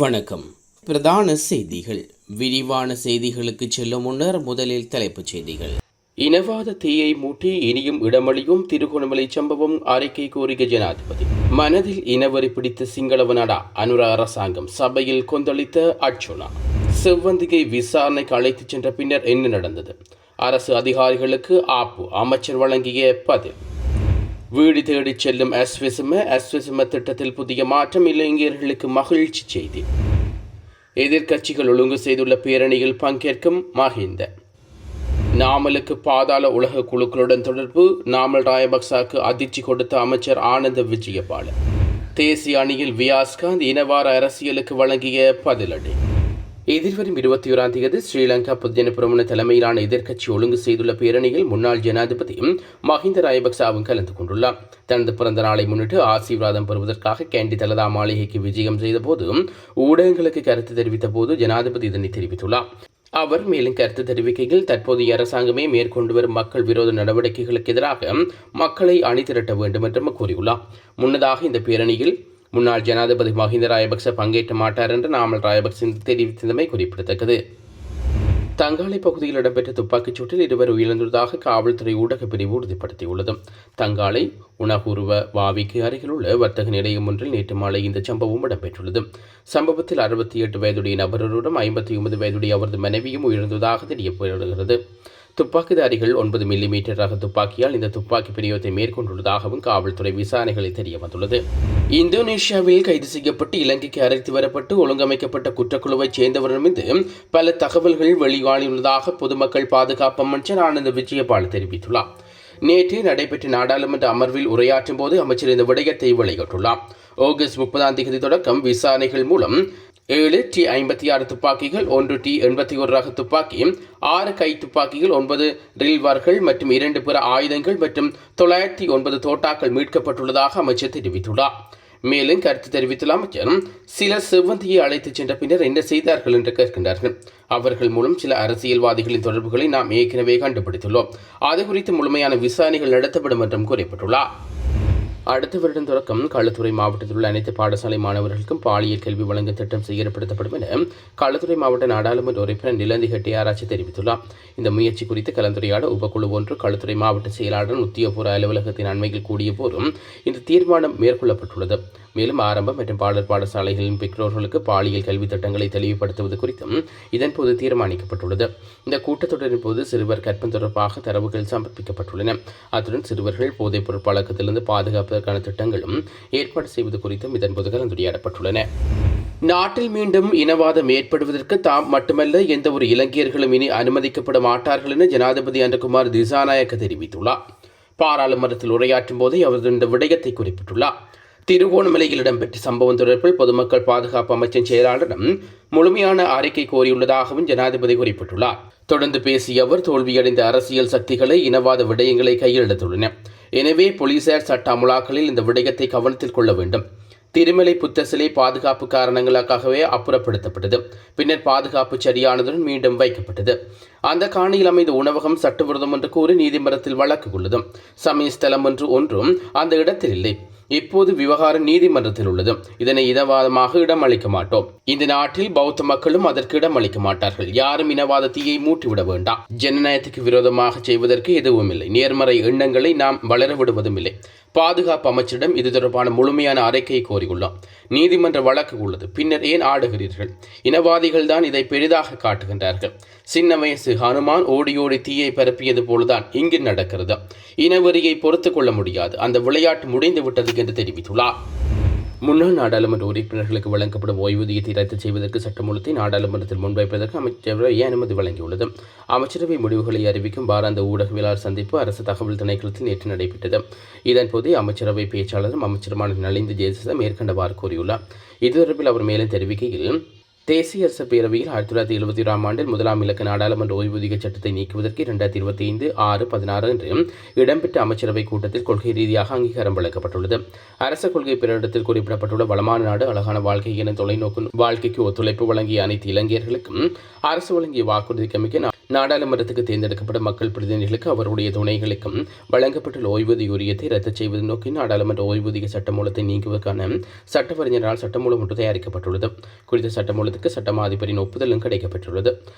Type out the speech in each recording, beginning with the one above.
வணக்கம். பிரதான செய்திகள். விரிவான செய்திகளுக்கு செல்லும் முன்னர் முதலில் தலைப்புச் செய்திகள். இனவாத தீயை மூட்டி இனியும் இடமளியும் திருகோணமலை சம்பவம் அறிக்கை கோரிய ஜனாதிபதி. மனதில் இனவரி பிடித்த சிங்களவனடா அனுர அரசாங்கம் சபையில் கொந்தளித்த அர்ச்சுனா. செவ்வந்திகை விசாரணைக்கு அழைத்துச் சென்ற பின்னர் என்ன நடந்தது? அரசு அதிகாரிகளுக்கு ஆப்பு அமைச்சர் வழங்கிய பதில். வீடு தேடிச் செல்லும் எஸ்விசும திட்டத்தில் புதிய மாற்றம். இளைஞர்களுக்கு மகிழ்ச்சி செய்தி. எதிர்க்கட்சிகள் ஒழுங்கு செய்துள்ள பேரணியில் பங்கேற்கும் மஹிந்த. நாமலுக்கு பாதாள உலக குழுக்களுடன் தொடர்பு. நாமல் ராயபக்சாவுக்கு அதிர்ச்சி கொடுத்த அமைச்சர் ஆனந்த விஜயபால. தேசிய அணியில் வியாஸ்காந்த் இனவார அரசியலுக்கு வழங்கிய பதிலடி. எதிர்வரும் 21ஆம் தேதி ஸ்ரீலங்கா பொதுஜன பிரமுன தலைமையிலான எதிர்க்கட்சி ஒழுங்கு செய்துள்ள பேரணியில் முன்னாள் ஜனாதிபதி மஹிந்த ராயபக்சாவும் கலந்து கொண்டுள்ளார். தனது பிறந்த நாளை முன்னிட்டு ஆசீர்வாதம் பெறுவதற்காக கேண்டி தலதா மாளிகைக்கு விஜயம் செய்த போது ஊடகங்களுக்கு கருத்து தெரிவித்த போது ஜனாதிபதி இதனை தெரிவித்துள்ளார். அவர் மேலும் கருத்து தெரிவிக்கையில் தற்போதைய அரசாங்கமே மேற்கொண்டு வரும் மக்கள் விரோத நடவடிக்கைகளுக்கு எதிராக மக்களை அணிதிரட்ட வேண்டும் என்றும் கூறியுள்ளார். முன்னதாக இந்த பேரணியில் முன்னாள் ஜனாதிபதி மஹிந்த ராயபக்ச பங்கேற்ற மாட்டார் என்று நாமல் ராயபக்ச தெரிவித்தமை குறிப்பிடத்தக்கது. தங்காலை பகுதியில் இடம்பெற்ற துப்பாக்கிச் சூட்டில் 2 உயிரிழந்ததாக காவல்துறை ஊடக பிரிவு உறுதிப்படுத்தியுள்ளது. தங்காலை உணகுருவ வாவிக்கு அருகில் உள்ள வர்த்தக நிலையம் ஒன்றில் நேற்று மாலை இந்த சம்பவம் இடம்பெற்றுள்ளது. சம்பவத்தில் 68 வயதுடைய நபருடன் 59 வயதுடைய அவரது மனைவியும் உயிரிழந்ததாக தெரியப்படுகிறது. துப்பாக்கிதாரிகள் 9 மில்லிமீட்டர் ரக துப்பாக்கியால் இந்த துப்பாக்கி பிரயோகத்தை மேற்கொண்டுள்ளதாகவும் காவல்துறை விசாரணைகளில் தெரிய வந்துள்ளது. இந்தோனேஷியாவில் கைது செய்யப்பட்டு இலங்கைக்கு அழைத்து வரப்பட்டு ஒழுங்கமைக்கப்பட்ட குற்றக்குழுவைச் சேர்ந்தவர்கள் மீது பல தகவல்கள் வெளியாகியுள்ளதாக பொதுமக்கள் பாதுகாப்பு அமைச்சர் ஆனந்த விஜயபால தெரிவித்துள்ளார். நேற்று நடைபெற்ற நாடாளுமன்ற அமர்வில் உரையாற்றும் போது அமைச்சர் இந்த விடயத்தை வெளியிட்டுள்ளார். ஆகஸ்ட் 30ஆம் தேதி தொடக்கம் விசாரணைகள் மூலம் 7 T56 துப்பாக்கிகள், 1 T81 ரக துப்பாக்கி, 6 கை துப்பாக்கிகள், 9 ரில்வார்கள் மற்றும் 2 பிற ஆயுதங்கள் மற்றும் 909 தோட்டாக்கள் மீட்கப்பட்டுள்ளதாக அமைச்சர் தெரிவித்துள்ளார். மேலும் கருத்து தெரிவித்துள்ள அமைச்சர் சிலர் செவ்வந்தியை அழைத்துச் சென்ற பின்னர் என்ன செய்தார்கள் என்று கேட்கின்றார்கள். அவர்கள் மூலம் சில அரசியல்வாதிகளின் தொடர்புகளை நாம் ஏற்கனவே கண்டுபிடித்துள்ளோம். அது குறித்து முழுமையான விசாரணைகள் நடத்தப்படும் என்றும் கூறப்பட்டுள்ளார். அடுத்த வருடம் தொடக்கம் களுத்துறை மாவட்டத்தில் உள்ள அனைத்து பாடசாலை மாணவர்களுக்கும் பாலியல் கல்வி வழங்கும் திட்டம் செயல்படுத்தப்படும் என களுத்துறை மாவட்ட நாடாளுமன்ற உறுப்பினர் நிலந்தி ஹெட்டியாராய்ச்சி தெரிவித்துள்ளார். இந்த முயற்சி குறித்து கலந்துரையாட உபக்குழு ஒன்று களுத்துறை மாவட்ட செயலாளர் உத்தியோகபூர்வ அலுவலகத்தின் அண்மையில் கூடிய போதும் இந்த தீர்மானம் மேற்கொள்ளப்பட்டுள்ளது. மேலும் ஆரம்ப மற்றும் பாடசாலைகளின் பெற்றோர்களுக்கு பாலியல் கல்வி திட்டங்களை தெளிவுபடுத்துவது குறித்தும் இதன்போது தீர்மானிக்கப்பட்டுள்ளது. இந்த கூட்டத்தொடரின் போது சிறுவர் கற்பம் தொடர்பாக தரவுகள் சமர்ப்பிக்கப்பட்டுள்ளன. அத்துடன் சிறுவர்கள் போதைப் பொருள் பழக்கத்திலிருந்து பாதுகாப்பதற்கான திட்டங்களும் ஏற்பாடு செய்வது குறித்தும் இதன்போது கலந்துரையாடப்பட்டுள்ளன. நாட்டில் மீண்டும் இனவாதம் ஏற்படுவதற்கு தாம் மட்டுமல்ல எந்த ஒரு இலங்கையர்களும் இனி அனுமதிக்கப்பட மாட்டார்கள் என ஜனாதிபதி அன்றகுமார் திசாநாயக்க தெரிவித்துள்ளார். பாராளுமன்றத்தில் உரையாற்றும் போதே அவர் இந்த விடயத்தை குறிப்பிட்டுள்ளார். திருகோணமலையில் இடம்பெற்ற சம்பவம் தொடர்பில் பொதுமக்கள் பாதுகாப்பு அமைச்சின் செயலாளரிடம் முழுமையான அறிக்கை கோரியுள்ளதாகவும் ஜனாதிபதி குறிப்பிட்டுள்ளார். தொடர்ந்து பேசிய அவர் தோல்வியடைந்த அரசியல் சக்திகளை இனவாத விடயங்களை கையில் எடுத்துள்ளன. எனவே போலீசார் சட்ட அமுலாக்களில் இந்த விடயத்தை கவனத்தில் கொள்ள வேண்டும். திருமலை புத்த சிலை பாதுகாப்பு காரணங்களுக்காகவே அப்புறப்படுத்தப்பட்டது. பின்னர் பாதுகாப்பு சரியானதுடன் மீண்டும் வைக்கப்பட்டது. அந்த காணியில் அமைந்த உணவகம் சட்டவிரோதம் என்று கூறி நீதிமன்றத்தில் வழக்கு உள்ளது. சமய ஸ்தலம் என்று ஒன்றும் அந்த இடத்தில் இல்லை. இப்போது விவகாரம் நீதிமன்றத்தில் உள்ளது. இதனை இனவாதமாக இடம் அளிக்க மாட்டோம். இந்த நாட்டில் பௌத்த மக்களும் அதற்கு இடம் அளிக்க மாட்டார்கள். யாரும் இனவாத தீயை மூட்டிவிட வேண்டாம். ஜனநாயகத்துக்கு விரோதமாக செய்வதற்கு எதுவும் இல்லை. நேர்மறை எண்ணங்களை நாம் வளர விடுவதும் இல்லை. பாதுகாப்பு அமைச்சரிடம் இது தொடர்பான முழுமையான அறிக்கையை கோரியுள்ளோம். நீதிமன்ற வழக்கு உள்ளது. பின்னர் ஏன் ஆடுகிறீர்கள்? இனவாதிகள் தான் இதை பெரிதாக காட்டுகின்றார்கள். சின்ன வயசு ஹனுமான் ஓடி ஓடி தீயை பரப்பியது போலதான் இங்கு நடக்கிறது. இனவெறியை பொறுத்துக் கொள்ள முடியாது. அந்த விளையாட்டு முடிந்து விட்டது என்று தெரிவித்துள்ளார். முன்னாள் நாடாளுமன்ற உறுப்பினர்களுக்கு வழங்கப்படும் ஓய்வூதியத்தை ரத்து செய்வதற்கு சட்டமூலத்தை நாடாளுமன்றத்தில் முன்வைப்பதற்கு அமைச்சரவை அனுமதி வழங்கியுள்ளது. அமைச்சரவை முடிவுகளை அறிவிக்கும் வாராந்த ஊடகவியலாளர் சந்திப்பு அரசு தகவல் திணைக்களத்தில் நேற்று நடைபெற்றது. இதன்போது அமைச்சரவை பேச்சாளரும் அமைச்சருமான நலிந்த ஜெயசேச மேற்கண்டவாறு கூறியுள்ளார். இது தொடர்பில் அவர் மேலும் தெரிவிக்கையில் தேசிய அரசு பேரவையில் 1971ஆம் ஆண்டில் 1ஆம் இலக்க நாடாளுமன்ற ஓய்வூதிய சட்டத்தை நீக்குவதற்கு 2025 6/16 என்று இடம்பெற்ற அமைச்சரவை கூட்டத்தில் கொள்கை ரீதியாக அங்கீகாரம் வழங்கப்பட்டுள்ளது. அரச கொள்கை பிறரிடத்தில் குறிப்பிடப்பட்டுள்ள வளமான நாடு அழகான வாழ்க்கை என தொலைநோக்கு வாழ்க்கைக்கு ஒத்துழைப்பு வழங்கிய அனைத்து இளைஞர்களுக்கும் அரசு வழங்கிய வாக்குறுதிக்கு அமைக்க நாடாளுமன்றத்துக்கு தேர்ந்தெடுக்கப்படும் மக்கள் பிரதிநிதிகளுக்கு அவருடைய துணைகளுக்கும் வழங்கப்பட்டுள்ள ஓய்வூதியூதியத்தை ரத்து செய்வதை நோக்கி நாடாளுமன்ற ஓய்வூதிய சட்டமூலத்தை நீக்குவதற்கான சட்டவறிஞரால் சட்டமூலம் ஒன்று தயாரிக்கப்பட்டுள்ளது. குறித்த சட்டமூலத்துக்கு சட்டமா அதிபரின் ஒப்புதலும் கிடைக்கப்பட்டுள்ளது.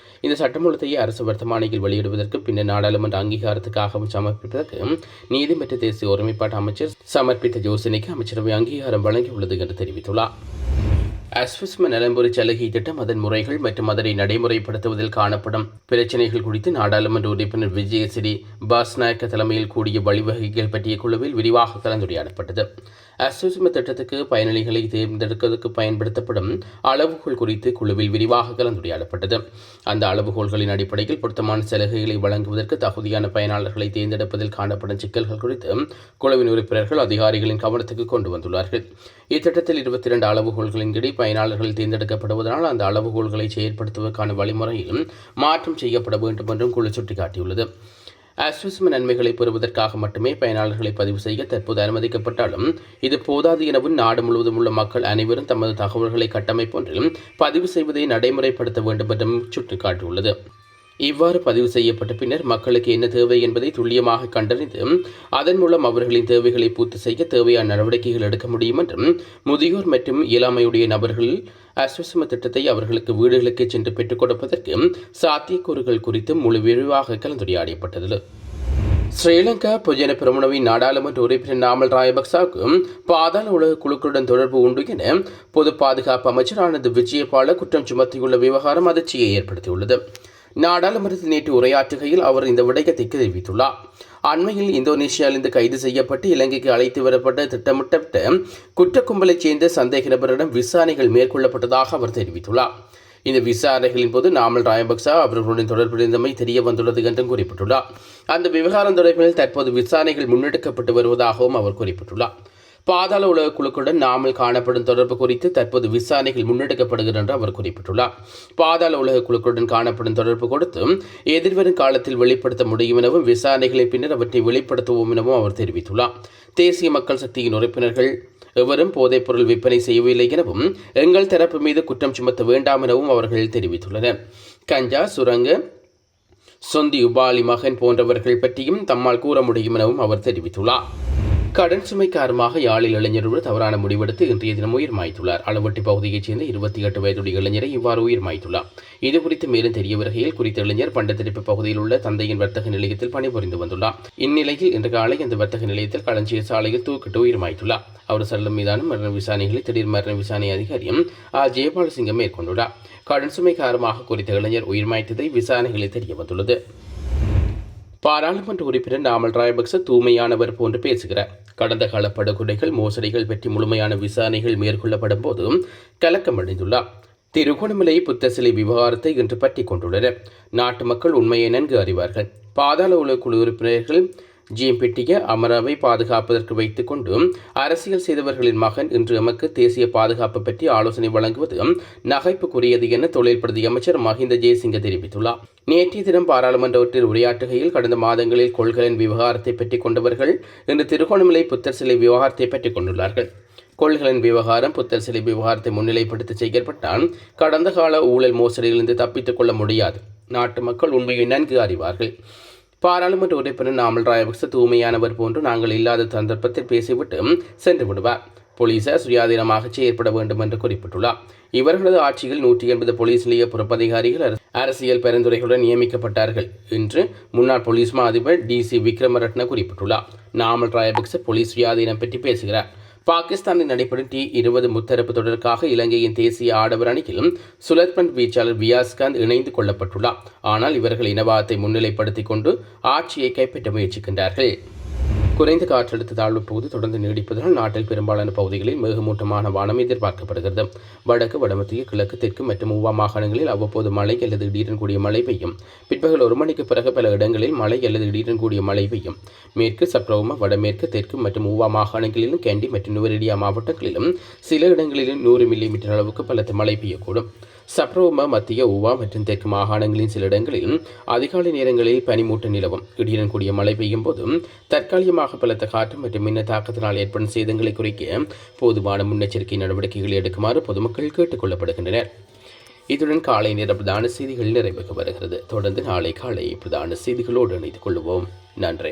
இந்த சட்டமூலத்தையே அரசு வர்த்தமானியில் வெளியிடுவதற்கு பின்னர் நாடாளுமன்ற அங்கீகாரத்துக்காகவும் சமர்ப்பிப்பதற்கு நீதி மற்றும் தேசிய ஒருமைப்பாட்டு அமைச்சர் சமர்ப்பித்த யோசனைக்கு அமைச்சரவை அங்கீகாரம் வழங்கியுள்ளது என்று தெரிவித்துள்ளார். அஸ்விஸ்ம நலம்புரி சலுகை திட்டம் அதன் முறைகள் மற்றும் அதனை நடைமுறைப்படுத்துவதில் காணப்படும் பிரச்சினைகள் குறித்து நாடாளுமன்ற உறுப்பினர் விஜயசிறி பாஸ்நாயக்க தலைமையில் கூடிய வழிவகைகள் பற்றிய குழுவில் விரிவாக கலந்துரையாடப்பட்டது. அஸ்விஸ்ம திட்டத்துக்கு பயனாளிகளை தேர்ந்தெடுப்பதற்கு பயன்படுத்தப்படும் அளவுகோல் குறித்து குழுவில் விரிவாக கலந்துரையாடப்பட்டது. அந்த அளவுகோல்களின் அடிப்படையில் பொருத்தமான சலுகைகளை வழங்குவதற்கு தகுதியான பயனாளர்களை தேர்ந்தெடுப்பதில் காணப்படும் சிக்கல்கள் குறித்து குழுவின் உறுப்பினர்கள் அதிகாரிகளின் கவனத்துக்கு கொண்டு வந்துள்ளார்கள். இத்திட்டத்தில் 22 அளவுகோல்களின் கீழ் பயனாளர்கள் தேர்ந்தெடுக்கப்படுவதனால் அந்த அளவுகோல்களை செயற்படுத்துவதற்கான வழிமுறையில் மாற்றம் செய்யப்பட வேண்டும் என்றும் குழு சுட்டிக்காட்டியுள்ளது. அஸ்விஸ்ம நன்மைகளை பெறுவதற்காக மட்டுமே பயனாளர்களை பதிவு செய்ய தற்போது அனுமதிக்கப்பட்டாலும் இது போதாது எனவும் நாடு முழுவதும் உள்ள மக்கள் அனைவரும் தமது தகவல்களை கட்டமைப்பொன்றில் பதிவு செய்வதை நடைமுறைப்படுத்த வேண்டும் என்றும் சுட்டிக்காட்டியுள்ளது. இவ்வாறு பதிவு செய்யப்பட்ட பின்னர் மக்களுக்கு என்ன தேவை என்பதை துல்லியமாக கண்டறிந்து அதன் மூலம் அவர்களின் தேவைகளை பூர்த்தி செய்ய தேவையான நடவடிக்கைகள் எடுக்க முடியும் என்றும் முதியோர் மற்றும் இயலாமையுடைய நபர்கள் அஸ்விஸ்ம திட்டத்தை அவர்களுக்கு வீடுகளுக்கு சென்று பெற்றுக் கொடுப்பதற்கு சாத்தியக்கூறுகள் குறித்து முழு விரிவாக கலந்துரையாடப்பட்டது. ஸ்ரீலங்கா பொதுஜன பெரமுனவின் நாடாளுமன்ற உறுப்பினர் நாமல் ராயபக்சாவுக்கு பாதாள உலக குழுக்களுடன் தொடர்பு உண்டு என பொது பாதுகாப்பு அமைச்சர் ஆனந்த் விஜயபால குற்றம் சுமத்தியுள்ள விவகாரம் அதிர்ச்சியை ஏற்படுத்தியுள்ளது. நாடாளுமன்றத்தில் நேற்று உரையாற்றுகையில் அவர் இந்த விடயத்தை தெரிவித்துள்ளார். அண்மையில் இந்தோனேஷியாவிலிருந்து கைது செய்யப்பட்டு இலங்கைக்கு அழைத்து வரப்பட்ட திட்டமிட்ட குற்ற கும்பலைச் சேர்ந்த சந்தேக நபரிடம் விசாரணைகள் மேற்கொள்ளப்பட்டதாக அவர் தெரிவித்துள்ளார். இந்த விசாரணைகளின் போது நாமல் ராயபக்சா அவர்களுடன் தொடர்பிருந்தமை தெரிய வந்துள்ளது என்றும் குறிப்பிட்டுள்ளார். அந்த விவகாரம் தொடர்பில் தற்போது விசாரணைகள் முன்னெடுக்கப்பட்டு வருவதாகவும் அவர் குறிப்பிட்டுள்ளார். பாதாள உலக குழுக்களுடன் நாமல் காணப்படும் தொடர்பு குறித்து தற்போது விசாரணைகள் முன்னெடுக்கப்படுகிறது என்று அவர் குறிப்பிட்டுள்ளார். பாதாள உலக குழுக்களுடன் காணப்படும் தொடர்பு கொடுத்து எதிர்வரும் காலத்தில் வெளிப்படுத்த முடியும் எனவும் விசாரணைகளின் பின்னர் அவற்றை வெளிப்படுத்துவோம் எனவும் அவர் தெரிவித்துள்ளார். தேசிய மக்கள் சக்தியின் உறுப்பினர்கள் எவரும் போதைப்பொருள் விற்பனை செய்யவில்லை எனவும் எங்கள் தரப்பு மீது குற்றம் சுமத்த வேண்டாம் எனவும் அவர்கள் தெரிவித்துள்ளனர். கஞ்சா, சுரங்க, சொந்தி உபாலி மகன் போன்றவர்கள் பற்றியும் தம்மால் கூற முடியும் எனவும் அவர் தெரிவித்துள்ளார். கடன் சுமை காரணமாக யாழில் இளைஞர் ஒருவர் தவறான முடிவெடுத்து இன்றைய தினம் உயிர் மாய்த்துள்ளார். அளவட்டி பகுதியைச் சேர்ந்த 28 வயதுடைய இளைஞரை இவ்வாறு உயிர் மாய்த்துள்ளார். இது குறித்து மேலும் தெரிய வருகையில் குறித்த இளைஞர் பண்டத்திருப்பு பகுதியில் உள்ள தந்தையின் வர்த்தக நிலையத்தில் பணிபுரிந்து வந்துள்ளார். இந்நிலையில் இன்று காலை அந்த வர்த்தக நிலையத்தில் களஞ்சிய சாலையில் தூக்கிட்டு உயிர் மாய்த்துள்ளார். அவர் செல்லும் மீதான மரண விசாரணைகளை திடீர் மரண விசாரணை அதிகாரியும் ஜெயபாலசிங்கம் மேற்கொண்டுள்ளார். கடன் சுமை காரணமாக குறித்த இளைஞர் உயிர் மாய்த்ததை விசாரணைகளில் தெரிய வந்துள்ளது. பாராளுமன்ற உறுப்பினர் நாமல் ராயபக்ச தூய்மையானவர் போன்று பேசுகிறார். கடந்த கால படுகொலைகள், மோசடிகள் பற்றி முழுமையான விசாரணைகள் மேற்கொள்ளப்படும் போது கலக்கமடைந்துள்ளார். திருகோணமலை புத்த சிலை விவகாரத்தை இன்று பற்றிக் கொண்டுள்ளனர். நாட்டு மக்கள் உண்மையை நன்கு அறிவார்கள். பாதாள உலக குழு உறுப்பினர்கள் ஜிஎம்பிட்டிய அமராவை பாதுகாப்பதற்கு வைத்துக் கொண்டு அரசியல் செய்தவர்களின் மகன் இன்று எமக்கு தேசிய பாதுகாப்பு பற்றி ஆலோசனை வழங்குவது நகைப்புக்குரியது என தொழில் பிரதி அமைச்சர் மஹிந்த ஜெயசிங்க தெரிவித்துள்ளார். நேற்றைய தினம் பாராளுமன்றத்தில் உரையாற்றுகையில் கடந்த மாதங்களில் கொள்கலன் விவகாரத்தை பற்றி கொண்டவர்கள் இன்று திருகோணமலை புத்தர் சிலை விவகாரத்தை பற்றிக் கொண்டுள்ளார்கள். கொள்கலன் விவகாரம், புத்தர் சிலை விவகாரத்தை முன்னிலைப்படுத்தி செய்யப்பட்டால் கடந்த கால ஊழல் மோசடியிலிருந்து தப்பித்துக் கொள்ள முடியாது. நாட்டு மக்கள் உண்மையை நன்கு அறிவார்கள். பாராளுமன்ற உறுப்பினர் நாமல் ராயபக்ச தூய்மையானவர் போன்று நாங்கள் இல்லாத சந்தர்ப்பத்தில் பேசிவிட்டு சென்று விடுவார். போலீசார் சுயாதீனமாக செயற்பட வேண்டும் என்று குறிப்பிட்டுள்ளார். இவர்களது ஆட்சியில் 180 போலீஸ் நிலைய பொறுப்பதிகாரிகள் அரசியல் பரிந்துரைகளுடன் நியமிக்கப்பட்டார்கள் என்று முன்னாள் போலீஸ் மா அதிபர் DC விக்ரமரட்ன குறிப்பிட்டுள்ளார். நாமல் ராயபக்ச போலீஸ் சுயாதீனம் பற்றி பேசுகிறார். பாகிஸ்தானில் நடைபெறும் T20 முத்தரப்பு தொடருக்காக இலங்கையின் தேசிய ஆடவர் அணியில் சுழற்பந்து வீச்சாளர் வியாஸ்காந்த் இணைந்து கொள்ளப்பட்டுள்ளார். ஆனால் இவர்கள் இனவாதத்தை முன்னிலைப்படுத்திக் கொண்டு ஆட்சியை கைப்பற்ற முயற்சிக்கின்றார்கள். குறைந்த காற்றழுத்த தாழ்வு பகுதி தொடர்ந்து நீடிப்பதால் நாட்டில் பெரும்பாலான பகுதிகளில் மேகமூட்டமான வானம் எதிர்பார்க்கப்படுகிறது. வடக்கு, வடமத்திய, கிழக்கு, தெற்கு மற்றும் ஊவா மாகாணங்களில் அவ்வப்போது மழை அல்லது இடியுடன் கூடிய மழை பெய்யும். பிற்பகல் 1 மணிக்கு பிறகு பல இடங்களில் மழை அல்லது இடியுடன் கூடிய மழை பெய்யும். மேற்கு சப்ரவுமா, வடமேற்கு, தெற்கு மற்றும் ஊவா மாகாணங்களிலும் கேண்டி மற்றும் நுவரெலியா மாவட்டங்களிலும் சில இடங்களிலும் 100 மில்லிமீட்டர் அளவுக்கு பலத்த மழை பெய்யக்கூடும். சப்ரவுமா, மத்திய, ஊவா மற்றும் தெற்கு மாகாணங்களின் சில இடங்களில் அதிகாலை நேரங்களில் பனிமூட்ட நிலவும். இடியுடன் கூடிய மழை பெய்யும் போதும் தற்காலிகமாக பலத்த காற்று மற்றும் மின்ன தாக்கத்தினால் ஏற்படும் சேதங்களை குறைக்க போதுமான முன்னெச்சரிக்கை நடவடிக்கைகளை எடுக்குமாறு பொதுமக்கள் கேட்டுக் கொள்ளப்படுகின்றனர். இத்துடன் காலை நேர பிரதான செய்திகள் நிறைவுக்கு வருகிறது. தொடர்ந்து நாளை காலை பிரதான செய்திகளோடு இணைத்துக் கொள்வோம். நன்றி.